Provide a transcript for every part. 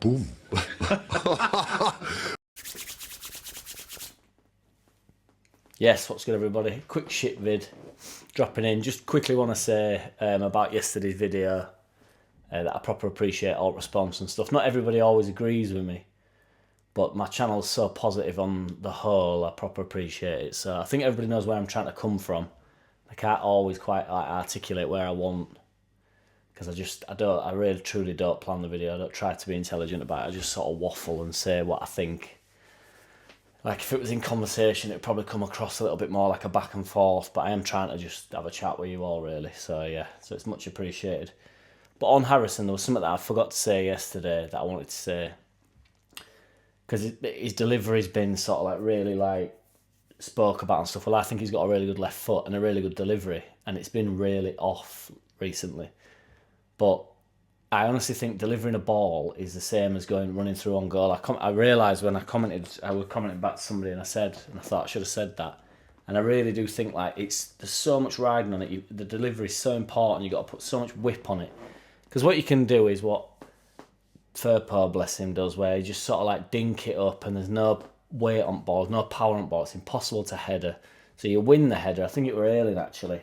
Boom. Yes, what's good everybody? Quick shit vid dropping in. Just quickly want to say about yesterday's video that I proper appreciate all response and stuff. Not everybody always agrees with me, but my channel's so positive on the whole, I proper appreciate it. So I think everybody knows where I'm trying to come from. I can't always quite articulate where I want, because I really truly don't plan the video. I don't try to be intelligent about it. I just sort of waffle and say what I think. Like, if it was in conversation, it'd probably come across a little bit more like a back and forth, but I am trying to just have a chat with you all, really. So, yeah, so it's much appreciated. But on Harrison, there was something that I forgot to say yesterday that I wanted to say. Because his delivery's been sort of like really like spoke about and stuff. Well, I think he's got a really good left foot and a really good delivery, and it's been really off recently. But I honestly think delivering a ball is the same as running through on goal. I realised when I was commenting back to somebody, and I thought I should have said that. And I really do think like there's so much riding on it. The delivery is so important. You've got to put so much whip on it. Because what you can do is what Firpo, bless him, does, where you just sort of like dink it up and there's no weight on balls, no power on balls. It's impossible to header. So you win the header. I think it were Ayling actually.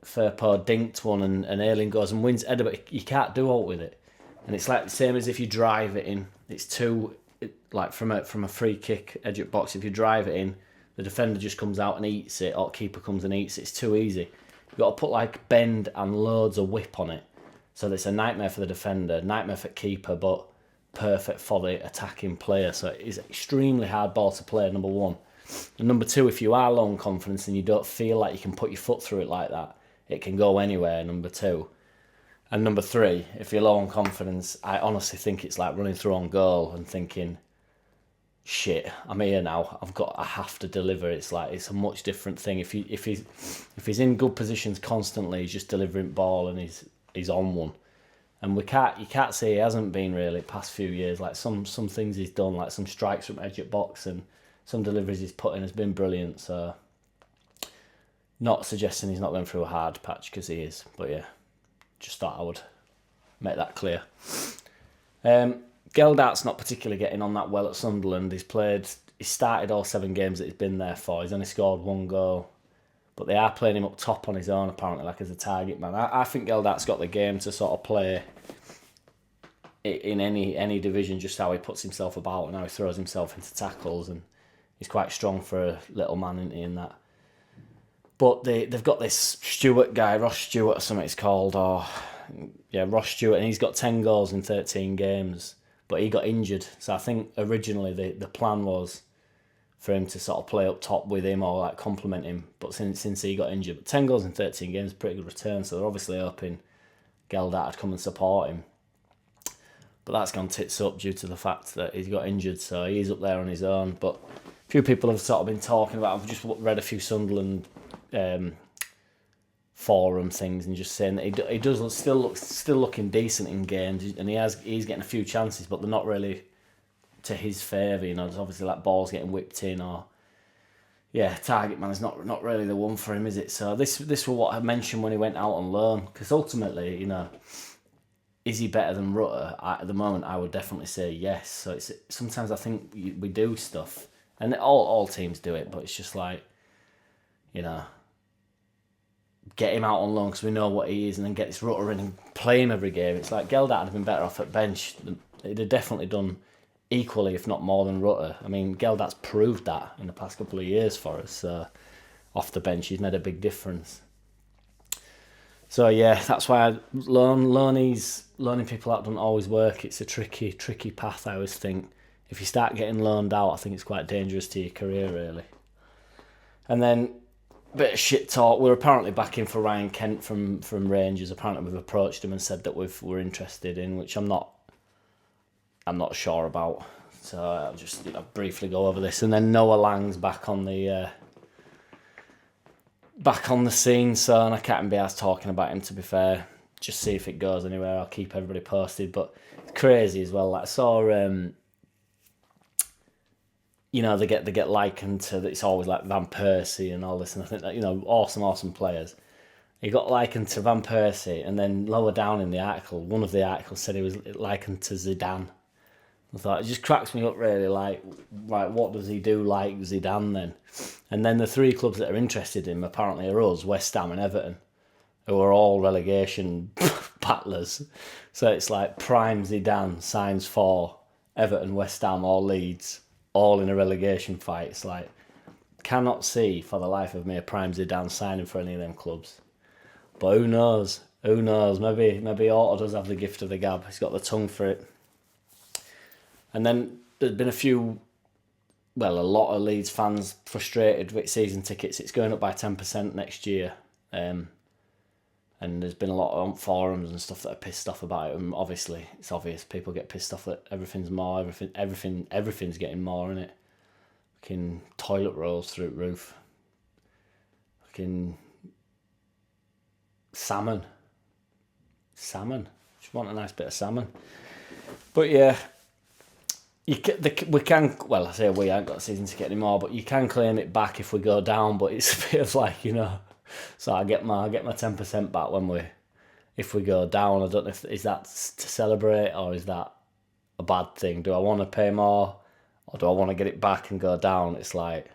Firpo dinked one and Ayling goes and wins header, but you can't do all with it. And it's like the same as if you drive it in. It's like from a free kick edge of box. If you drive it in, the defender just comes out and eats it, or keeper comes and eats it. It's too easy. You've got to put like bend and loads of whip on it. So it's a nightmare for the defender, nightmare for keeper, but perfect for the attacking player. So it is extremely hard ball to play, number one. And number two, if you are low on confidence and you don't feel like you can put your foot through it like that, it can go anywhere, number two. And number three, if you're low on confidence, I honestly think it's like running through on goal and thinking, shit, I'm here now. I have to deliver. It's like it's a much different thing. If he's in good positions constantly, he's just delivering ball and he's on one. And you can't say he hasn't been really past few years. Like some things he's done, like some strikes from edge at box and some deliveries he's put in has been brilliant. So not suggesting he's not going through a hard patch, because he is. But yeah, just thought I would make that clear. Gelhardt's not particularly getting on that well at Sunderland. He started all 7 games that he's been there for. He's only scored 1 goal. But they are playing him up top on his own, apparently, like as a target man. I think Gelhardt's got the game to sort of play in any division, just how he puts himself about and how he throws himself into tackles. And he's quite strong for a little man in that. But they've got this Stewart guy, Ross Stewart or something it's called, Ross Stewart, and he's got 10 goals in 13 games, but he got injured. So I think originally the plan was for him to sort of play up top with him or like complement him, but since he got injured, but 10 goals in 13 games is a pretty good return, so they're obviously hoping Gelhardt would come and support him. But that's gone tits up due to the fact that he's got injured, so he's up there on his own. But a few people have sort of been talking about, I've just read a few Sunderland forum things and just saying that he does still looking decent in games, and he's getting a few chances, but they're not really to his favour. You know, there's obviously like balls getting whipped in, or target man is not really the one for him, is it? So this was what I mentioned when he went out on loan, because ultimately, you know, is he better than Rutter? At the moment, I would definitely say yes. So sometimes I think we do stuff, and all teams do it, but it's just like, you know, get him out on loan because we know what he is, and then get this Rutter in and play him every game. It's like Gelhardt would have been better off at bench. He'd have definitely done equally, if not more, than Rutter. I mean, Gelhardt's proved that in the past couple of years for us. Off the bench, he's made a big difference. So yeah, that's why loaning people out doesn't always work. It's a tricky path, I always think. If you start getting loaned out, I think it's quite dangerous to your career, really. And then a bit of shit talk. We're apparently back in for Ryan Kent from Rangers. Apparently we've approached him and said that we're interested in, which I'm not sure about. So I'll just briefly go over this. And then Noah Lang's back on the scene. So, and I can't be asked talking about him, to be fair. Just see if it goes anywhere. I'll keep everybody posted. But it's crazy as well. Like, I saw you know, they get likened to, it's always like Van Persie and all this, and I think that, you know, awesome players. he got likened to Van Persie, and then lower down in the article, one of the articles said he was likened to Zidane. I thought, it just cracks me up really, like what does he do like Zidane then? And then the 3 clubs that are interested in him apparently are us, West Ham and Everton, who are all relegation battlers. So it's like prime Zidane signs for Everton, West Ham or Leeds, all in a relegation fight. It's like, cannot see for the life of me a prime Zidane signing for any of them clubs. But who knows? Who knows? Maybe Otto does have the gift of the gab. He's got the tongue for it. And then there's been a lot of Leeds fans frustrated with season tickets. It's going up by 10% next year. And there's been a lot on forums and stuff that are pissed off about it. And obviously, it's obvious people get pissed off that everything's more, everything's getting more, innit? Fucking toilet rolls through the roof. Fucking salmon. Just want a nice bit of salmon. But yeah, we can. Well, I say we ain't got a season ticket anymore, but you can claim it back if we go down. But it's a bit of like, you know. So I get my 10% back if we go down. I don't know is that to celebrate or is that a bad thing? Do I want to pay more or do I want to get it back and go down? It's like,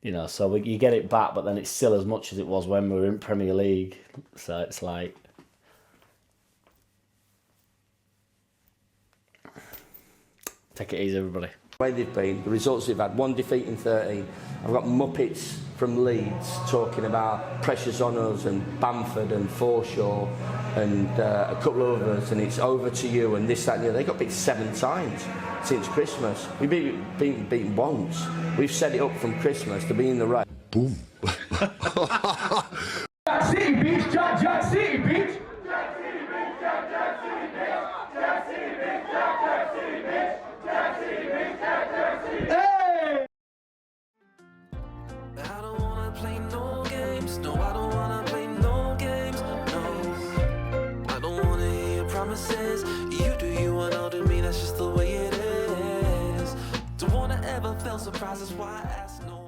you know, so you get it back, but then it's still as much as it was when we were in Premier League. So it's like, take it easy, everybody. The way they've been, the results they've had, 1 defeat in 13. I've got Muppets from Leeds talking about pressures on us and Bamford and Forshaw and a couple of others, and it's over to you and this, that and the other. They got beat 7 times since Christmas. We've been beaten once. We've set it up from Christmas to be in the race. Boom. JackCity, bitch. JackCity, bitch. Hey! I don't wanna play no games. No, I don't wanna play no games. No, I don't wanna hear your promises. You do you and I'll do me. That's just the way it is. Don't wanna ever feel surprised. That's why I ask no.